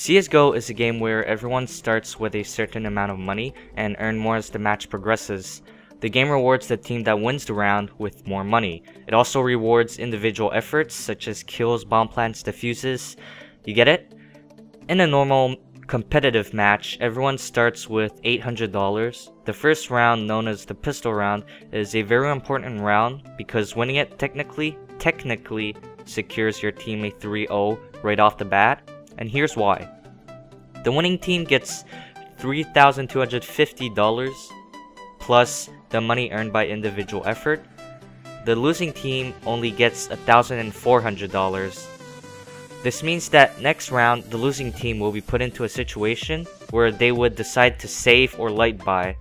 CSGO is a game where everyone starts with a certain amount of money and earn more as the match progresses. The game rewards the team that wins the round with more money. It also rewards individual efforts such as kills, bomb plants, defuses. You get it? In a normal competitive match, everyone starts with $800. The first round, known as the pistol round, is a very important round because winning it technically secures your team a 3-0 right off the bat. And here's why. The winning team gets $3,250 plus the money earned by individual effort. The losing team only gets $1,400. This means that next round, the losing team will be put into a situation where they would decide to save or light buy.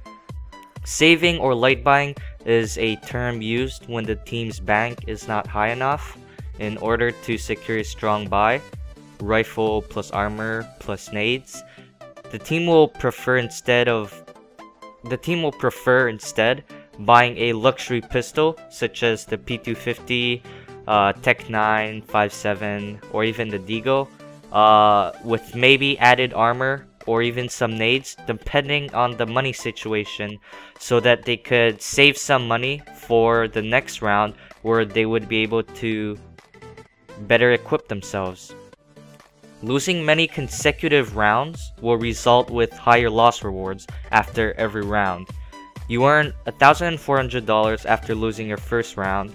Saving or light buying is a term used when the team's bank is not high enough in order to secure a strong buy. Rifle plus armor plus nades. The team will prefer instead buying a luxury pistol such as the P250, Tech 9, 5.7, or even the Deagle, with maybe added armor or even some nades depending on the money situation, so that they could save some money for the next round where they would be able to better equip themselves. Losing many consecutive rounds will result with higher loss rewards after every round. You earn $1,400 after losing your first round,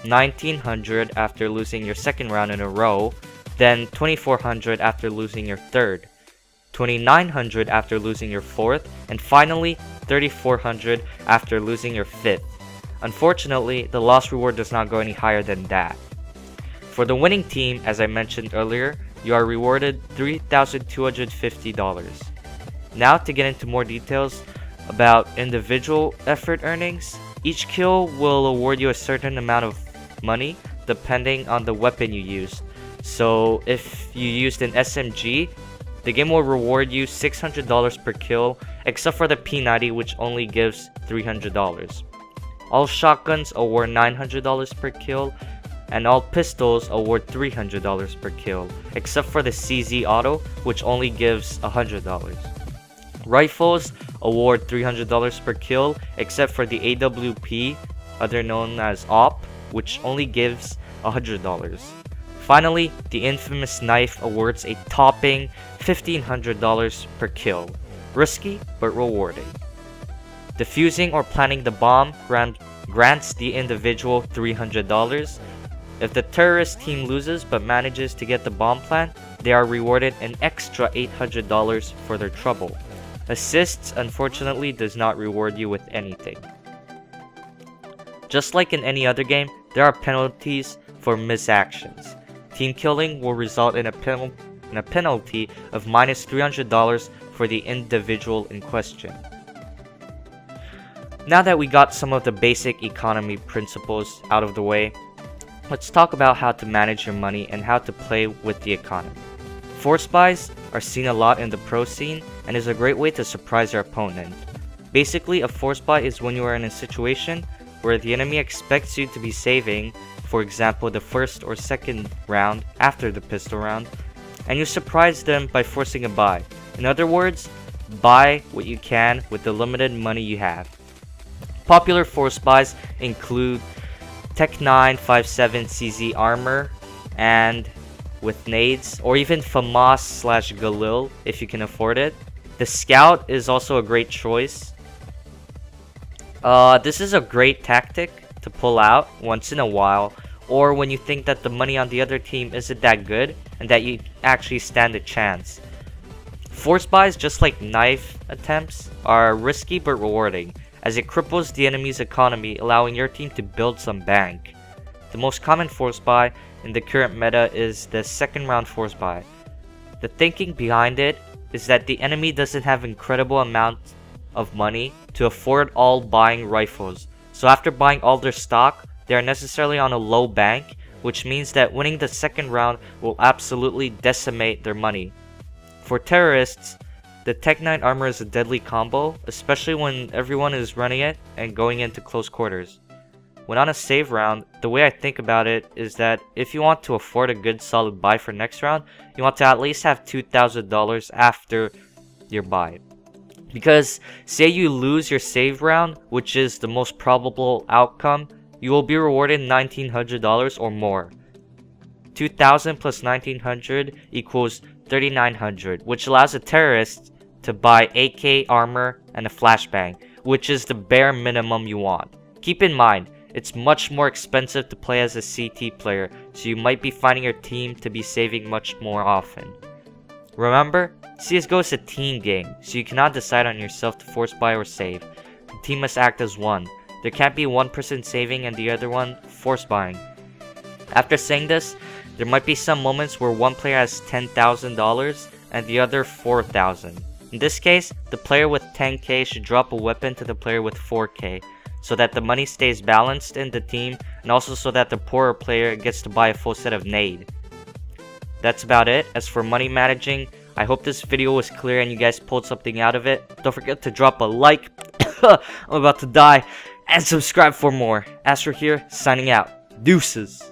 $1,900 after losing your second round in a row, then $2,400 after losing your third, $2,900 after losing your fourth, and finally $3,400 after losing your fifth. Unfortunately, the loss reward does not go any higher than that. For the winning team, as I mentioned earlier, you are rewarded $3,250. Now to get into more details about individual effort earnings. Each kill will award you a certain amount of money depending on the weapon you used. So if you used an SMG, the game will reward you $600 per kill, except for the P90, which only gives $300. All shotguns award $900 per kill, and all pistols award $300 per kill, except for the CZ Auto, which only gives $100. Rifles award $300 per kill, except for the AWP, other known as OP, which only gives $100. Finally, the infamous knife awards a topping $1,500 per kill. Risky, but rewarding. Defusing or planting the bomb grants the individual $300. If the terrorist team loses but manages to get the bomb plant, they are rewarded an extra $800 for their trouble. Assists, unfortunately, does not reward you with anything. Just like in any other game, there are penalties for misactions. Team killing will result in a penalty of minus $300 for the individual in question. Now that we got some of the basic economy principles out of the way, let's talk about how to manage your money and how to play with the economy. Force buys are seen a lot in the pro scene and is a great way to surprise your opponent. Basically, a force buy is when you are in a situation where the enemy expects you to be saving, for example the first or second round after the pistol round, and you surprise them by forcing a buy. In other words, buy what you can with the limited money you have. Popular force buys include Tech 9, 5.7 CZ armor, and with nades, or even FAMAS/Galil if you can afford it. The Scout is also a great choice. This is a great tactic to pull out once in a while, or when you think that the money on the other team isn't that good and that you actually stand a chance. Force buys, just like knife attempts, are risky but rewarding, as it cripples the enemy's economy, allowing your team to build some bank. The most common force buy in the current meta is the second round force buy. The thinking behind it is that the enemy doesn't have incredible amounts of money to afford all buying rifles, so after buying all their stock, they are necessarily on a low bank, which means that winning the second round will absolutely decimate their money. For terrorists, the Tech 9 armor is a deadly combo, especially when everyone is running it and going into close quarters. when on a save round, the way I think about it is that if you want to afford a good solid buy for next round, you want to at least have $2,000 after your buy. Because say you lose your save round, which is the most probable outcome, you will be rewarded $1,900 or more. 2,000 plus 1,900 equals 3,900, which allows a terrorist to buy AK armor and a flashbang, which is the bare minimum you want. Keep in mind, it's much more expensive to play as a CT player, so you might be finding your team to be saving much more often. Remember, CSGO is a team game, so you cannot decide on yourself to force buy or save. The team must act as one. There can't be one person saving and the other one force buying. After saying this, there might be some moments where one player has $10,000 and the other 4,000. In this case, the player with 10k should drop a weapon to the player with 4k, so that the money stays balanced in the team, and also so that the poorer player gets to buy a full set of nade. That's about it. As for money managing, I hope this video was clear and you guys pulled something out of it. Don't forget to drop a like, I'm about to die, and subscribe for more. Astro here, signing out. Deuces.